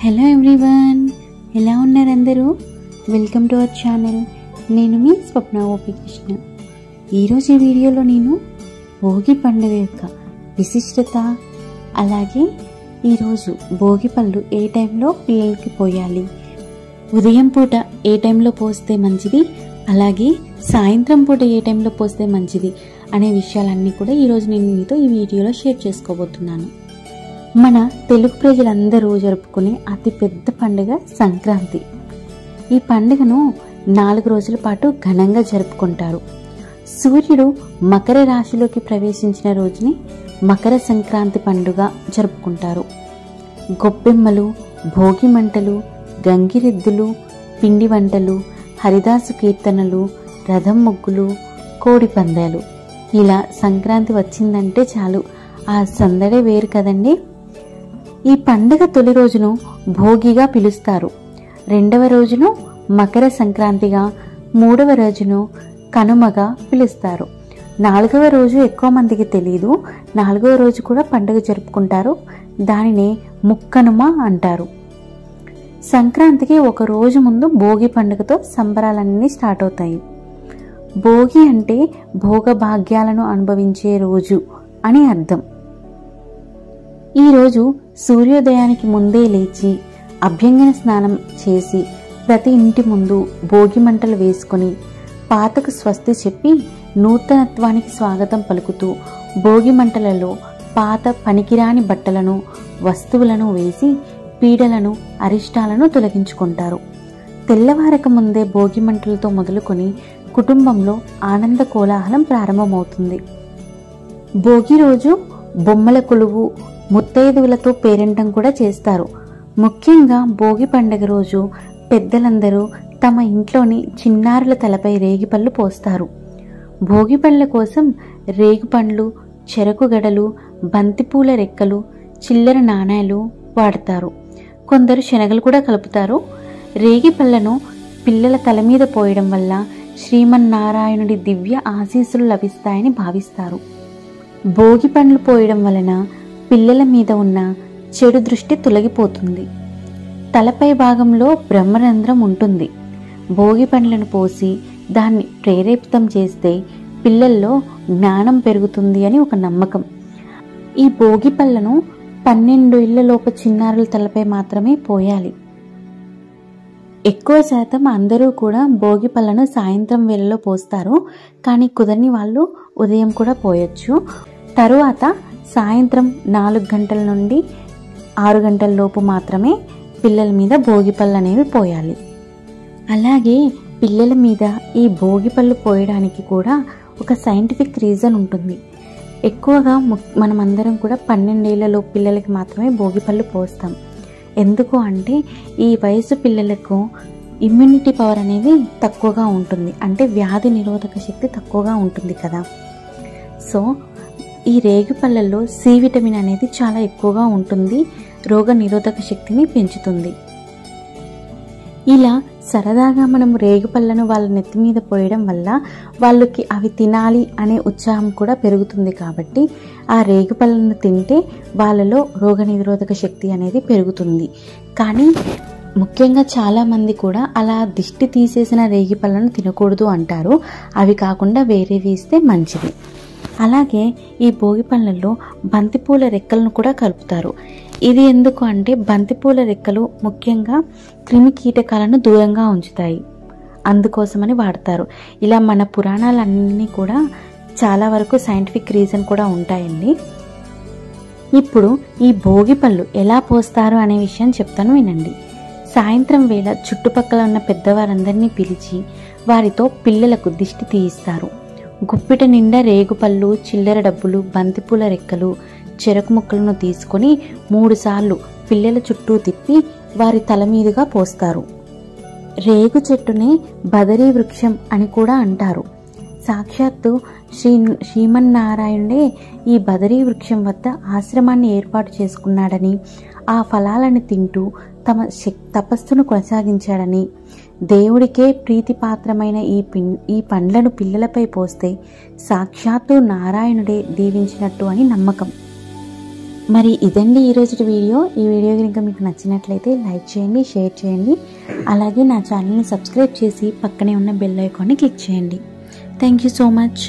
Hello everyone, ఎలా ఉన్నారు అందరూ? Welcome to our channel. నేను మీ స్వప్న ఓపి కృష్ణ. ఈరోజు ఈ వీడియోలో నేను భోగి పండుగ యొక్క విశిష్టత, అలాగే ఈరోజు భోగి పళ్ళు ఏ టైంలో పిల్లలకి పోయాలి, ఉదయం పూట ఏ టైంలో పోస్తే మంచిది, అలాగే సాయంత్రం పూట ఏ టైంలో పోస్తే మంచిది అనే విషయాలన్నీ కూడా ఈరోజు నేను మీతో ఈ వీడియోలో షేర్ చేసుకోబోతున్నాను. మన తెలుగు ప్రజలందరూ జరుపుకునే అతి పెద్ద పండుగ సంక్రాంతి. ఈ పండుగను 4 రోజుల పాటు ఘనంగా జరుపుకుంటారు. సూర్యుడు మకర రాశిలోకి ప్రవేశించిన రోజుని మకర సంక్రాంతి పండుగ జరుపుకుంటారు. గొబ్బెమ్మలు, భోగి మంటలు, గంగిరెద్దులు, పిండి వంటలు, హరిదాసు కీర్తనలు, రథం ముగ్గులు, కోడి పందాలు, ఇలా సంక్రాంతి వచ్చిందంటే చాలు ఆ సందడే వేరు కదండి. ఈ పండుగ తొలి రోజును భోగిగా పిలుస్తారు, రెండవ రోజును మకర సంక్రాంతిగా, మూడవ రోజును కనుమగా పిలుస్తారు. 4వ రోజు ఎక్కువ మందికి తెలియదు. 4వ రోజు కూడా పండుగ జరుపుకుంటారు, దానినే ముక్కనుమ అంటారు. సంక్రాంతికి ఒక రోజు ముందు భోగి పండుగతో సంబరాలన్నీ స్టార్ట్ అవుతాయి. భోగి అంటే భోగభాగ్యాలను అనుభవించే రోజు అని అర్థం. ఈరోజు సూర్యోదయానికి ముందే లేచి అభ్యంగన స్నానం చేసి ప్రతి ఇంటి ముందు భోగి మంటలు వేసుకొని పాతకు స్వస్తి చెప్పి నూతనత్వానికి స్వాగతం పలుకుతూ భోగి మంటలలో పాత పనికిరాని బట్టలను, వస్తువులను వేసి పీడలను, అరిష్టాలను తొలగించుకుంటారు. తెల్లవారక ముందే భోగి మంటలతో మొదలుకొని కుటుంబంలో ఆనంద కోలాహలం ప్రారంభమవుతుంది. భోగి రోజు బొమ్మల కొలువు, ముత్తైదువులతో పేరంటం కూడా చేస్తారు. ముఖ్యంగా భోగి పండుగ రోజు పెద్దలందరూ తమ ఇంట్లోని చిన్నారుల తలపై రేగిపళ్ళు పోస్తారు. భోగి పళ్ళ కోసం రేగుపండ్లు, చెరకు గడలు, బంతిపూల రెక్కలు, చిల్లర నాణేలు వాడతారు. కొందరు శనగలు కూడా కలుపుతారు. రేగి పళ్ళను పిల్లల తల మీద పోయడం వల్ల శ్రీమన్నారాయణుడి దివ్య ఆశీస్సులు లభిస్తాయని భావిస్తారు. భోగి పండ్లు పోయడం వలన పిల్లల మీద ఉన్న చెడు దృష్టి తొలగిపోతుంది. తలపై భాగంలో బ్రహ్మరంధ్రం ఉంటుంది. భోగి పండ్లను పోసి దాన్ని ప్రేరేపితం చేస్తే పిల్లల్లో జ్ఞానం పెరుగుతుంది అని ఒక నమ్మకం. ఈ భోగి పళ్ళను 12 ఏళ్లలోపు చిన్నారుల తలపై మాత్రమే పోయాలి. ఎక్కువ శాతం అందరూ కూడా భోగి పళ్ళను సాయంత్రం వేళలో పోస్తారు, కానీ కుదరని వాళ్ళు ఉదయం కూడా పోయొచ్చు. తరువాత సాయంత్రం 4 గంటల నుండి 6 గంటల లోపు మాత్రమే పిల్లల మీద భోగి పళ్ళు అనేవి పోయాలి. అలాగే పిల్లల మీద ఈ భోగి పళ్ళు పోయడానికి కూడా ఒక సైంటిఫిక్ రీజన్ ఉంటుంది. ఎక్కువగా మనమందరం కూడా 12 ఏళ్లలోపు పిల్లలకి మాత్రమే భోగి పళ్ళు పోస్తాం. ఎందుకు అంటే ఈ వయసు పిల్లలకు ఇమ్యూనిటీ పవర్ అనేది తక్కువగా ఉంటుంది, అంటే వ్యాధి నిరోధక శక్తి తక్కువగా ఉంటుంది కదా. సో ఈ రేగిపళ్ళల్లో సి విటమిన్ అనేది చాలా ఎక్కువగా ఉంటుంది, రోగ నిరోధక శక్తిని పెంచుతుంది. ఇలా సరదాగా మనం రేగిపళ్ళను వాళ్ళ నెత్తి మీద పోయడం వల్ల వాళ్ళకి అవి తినాలి అనే ఉత్సాహం కూడా పెరుగుతుంది. కాబట్టి ఆ రేగిపళ్ళను తింటే వాళ్ళలో రోగ నిరోధక శక్తి అనేది పెరుగుతుంది. కానీ ముఖ్యంగా చాలామంది కూడా అలా దిష్టి తీసేసిన రేగిపళ్ళను తినకూడదు అంటారు. అవి కాకుండా వేరేవి ఇస్తే మంచిది. అలాగే ఈ భోగి పళ్ళల్లో బంతిపూల రెక్కలను కూడా కలుపుతారు. ఇది ఎందుకు అంటే బంతిపూల రెక్కలు ముఖ్యంగా క్రిమి కీటకాలను దూరంగా ఉంచుతాయి, అందుకోసమని వాడతారు. ఇలా మన పురాణాలన్నీ కూడా చాలా వరకు సైంటిఫిక్ రీజన్ కూడా ఉంటాయండి. ఇప్పుడు ఈ భోగి పళ్ళు ఎలా పోస్తారు అనే విషయం చెప్తాను, వినండి. సాయంత్రం వేళ చుట్టుపక్కల ఉన్న పెద్దవారందరినీ పిలిచి వారితో పిల్లలకు దిష్టి తీయిస్తారు. గుప్పిట నిండా రేగుపళ్ళు, చిల్లర డబ్బులు, బంతిపూల రెక్కలు, చెరకు ముక్కలను తీసుకొని 3 సార్లు పిల్లల చుట్టూ తిప్పి వారి తల మీదుగా పోస్తారు. రేగు చెట్టునే బదరీ వృక్షం అని కూడా అంటారు. సాక్షాత్తు శ్రీమన్నారాయణుడే ఈ బదరీ వృక్షం వద్ద ఆశ్రమాన్ని ఏర్పాటు చేసుకున్నాడని, ఆ ఫలాలను తింటూ తమ తపస్సును కొనసాగించాడని, దేవుడికే ప్రీతిపాత్రమైన ఈ పండ్లను పిల్లలపై పోస్తే సాక్షాత్తు నారాయణుడే దీవించినట్టు అని నమ్మకం. మరి ఇదండి ఈరోజు వీడియో. ఈ వీడియో కనుక మీకు నచ్చినట్లయితే లైక్ చేయండి, షేర్ చేయండి. అలాగే నా ఛానల్ని సబ్స్క్రైబ్ చేసి పక్కనే ఉన్న బెల్ ఐకాన్ని క్లిక్ చేయండి. Thank you so much.